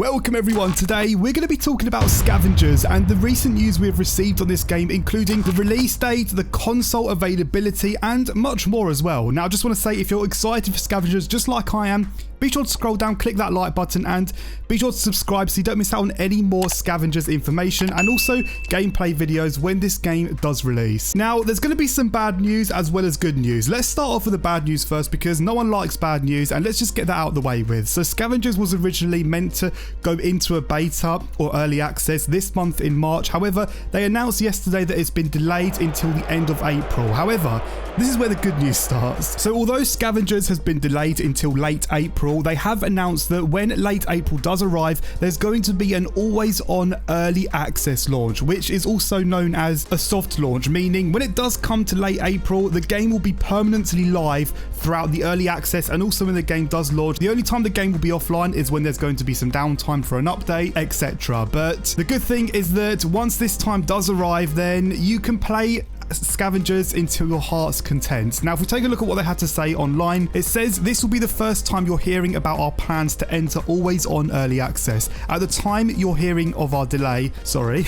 Welcome everyone. Today we're going to be talking about Scavengers and the recent news we've received on this game, including the release date, the console availability and much more as well. Now I just want to say, if you're excited for Scavengers just like I am, be sure to scroll down, click that like button and be sure to subscribe so you don't miss out on any more Scavengers information and also gameplay videos when this game does release. Now there's going to be some bad news as well as good news. Let's start off with the bad news first because no one likes bad news, and let's just get that out of the way with. So Scavengers was originally meant to go into a beta or early access this month in March. However, they announced yesterday that it's been delayed until the end of April. However, this is where the good news starts. So although Scavengers has been delayed until late April, they have announced that when late April does arrive, there's going to be an always on early access launch, which is also known as a soft launch, meaning when it does come to late April, the game will be permanently live throughout the early access, and also when the game does launch. The only time the game will be offline is when there's going to be some downtime for an update, etc. But the good thing is that once this time does arrive, then you can play Scavengers until your heart's content. Now if we take a look at what they had to say online, it says this will be the first time you're hearing about our plans to enter always on early access. At the time you're hearing of our delay, sorry,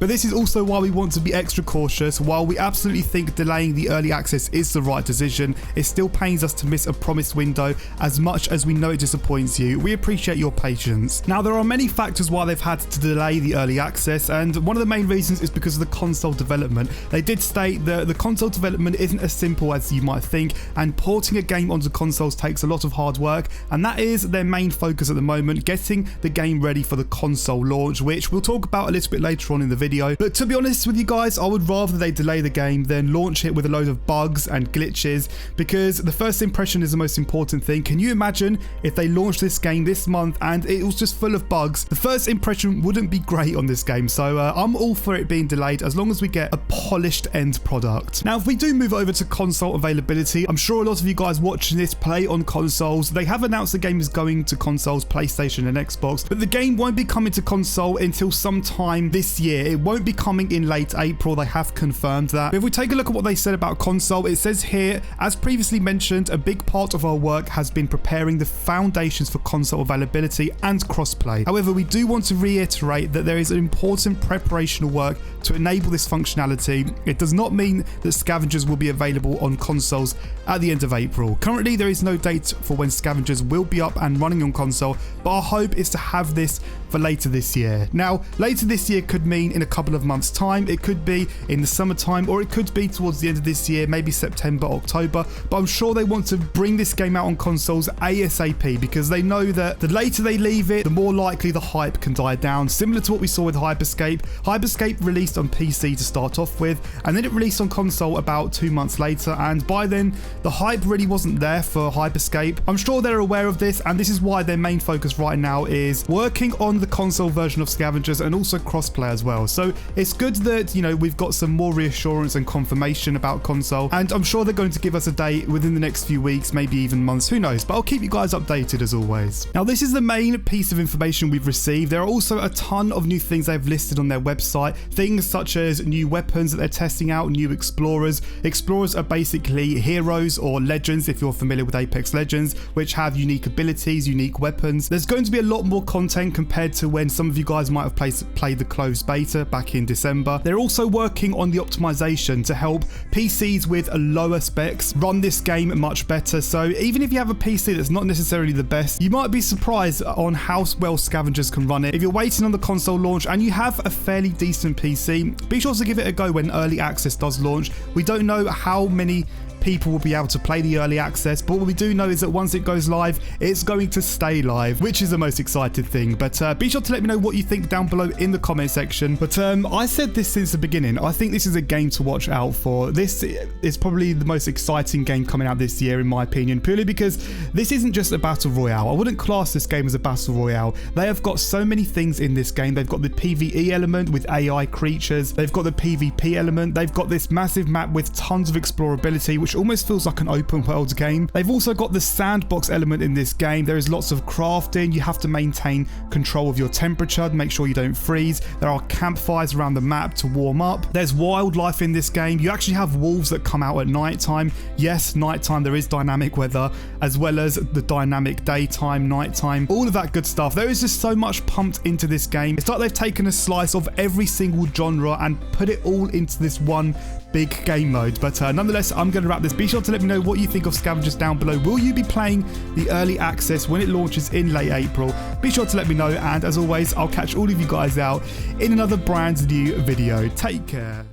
but this is also why we want to be extra cautious. While we absolutely think delaying the early access is the right decision, it still pains us to miss a promised window. As much as we know it disappoints you, we appreciate your patience. Now there are many factors why they've had to delay the early access, and one of the main reasons is because of the console development. They did state that the console development isn't as simple as you might think, and porting a game onto consoles takes a lot of hard work, and that is their main focus at the moment, getting the game ready for the console launch, which we'll talk about a little bit later on in the video. But to be honest with you guys, I would rather they delay the game than launch it with a load of bugs and glitches, because the first impression is the most important thing. Can you imagine if they launched this game this month and it was just full of bugs? The first impression wouldn't be great on this game, so I'm all for it being delayed as long as we get a polished end product. Now if we do move over to console availability, I'm sure a lot of you guys watching this play on consoles. They have announced the game is going to consoles, PlayStation and Xbox, but the game won't be coming to console until sometime this year. It won't be coming in late April, they have confirmed that. But if we take a look at what they said about console, it says here, as previously mentioned, a big part of our work has been preparing the foundations for console availability and crossplay. However, we do want to reiterate that there is an important preparational work to enable this functionality. It does not mean that Scavengers will be available on consoles at the end of April. Currently there is no date for when Scavengers will be up and running on console, but our hope is to have this for later this year. Now later this year could mean in a couple of months time, it could be in the summertime, or it could be towards the end of this year, maybe September, October, but I'm sure they want to bring this game out on consoles ASAP, because they know that the later they leave it, the more likely the hype can die down, similar to what we saw with Hyperscape. Hyperscape released on PC to start off with, and then it released on console about 2 months later, and by then the hype really wasn't there for Hyperscape. I'm sure they're aware of this, and this is why their main focus right now is working on the console version of Scavengers and also crossplay as well. So it's good that, you know, we've got some more reassurance and confirmation about console, and I'm sure they're going to give us a date within the next few weeks, maybe even months, who knows, but I'll keep you guys updated as always. Now this is the main piece of information we've received. There are also a ton of new things they've listed on their website, things such as new weapons that they're testing out, new explorers. Explorers are basically heroes or legends, if you're familiar with Apex Legends, which have unique abilities, unique weapons. There's going to be a lot more content compared to when some of you guys might have played the closed beta back in December. They're also working on the optimization to help PCs with lower specs run this game much better. So even if you have a PC that's not necessarily the best, you might be surprised on how well Scavengers can run it. If you're waiting on the console launch and you have a fairly decent PC, be sure to give it a go when early access does launch. We don't know how many people will be able to play the early access, but what we do know is that once it goes live, it's going to stay live, which is the most exciting thing. But be sure to let me know what you think down below in the comment section. But I said this since the beginning, I think this is a game to watch out for. This is probably the most exciting game coming out this year in my opinion, purely because this isn't just a battle royale. I wouldn't class this game as a battle royale. They have got so many things in this game. They've got the PvE element with AI creatures, they've got the PvP element, they've got this massive map with tons of explorability, which which almost feels like an open world game. They've also got the sandbox element in this game. There is lots of crafting. You have to maintain control of your temperature to make sure you don't freeze. There are campfires around the map to warm up. There's wildlife in this game. You actually have wolves that come out at nighttime. Yes, nighttime, there is dynamic weather, as well as the dynamic daytime, nighttime, all of that good stuff. There is just so much pumped into this game. It's like they've taken a slice of every single genre and put it all into this one big game mode. But nonetheless, I'm going to wrap this. Be sure to let me know what you think of Scavengers down below. Will you be playing the early access when it launches in late April? Be sure to let me know, and as always, I'll catch all of you guys out in another brand new video. Take care.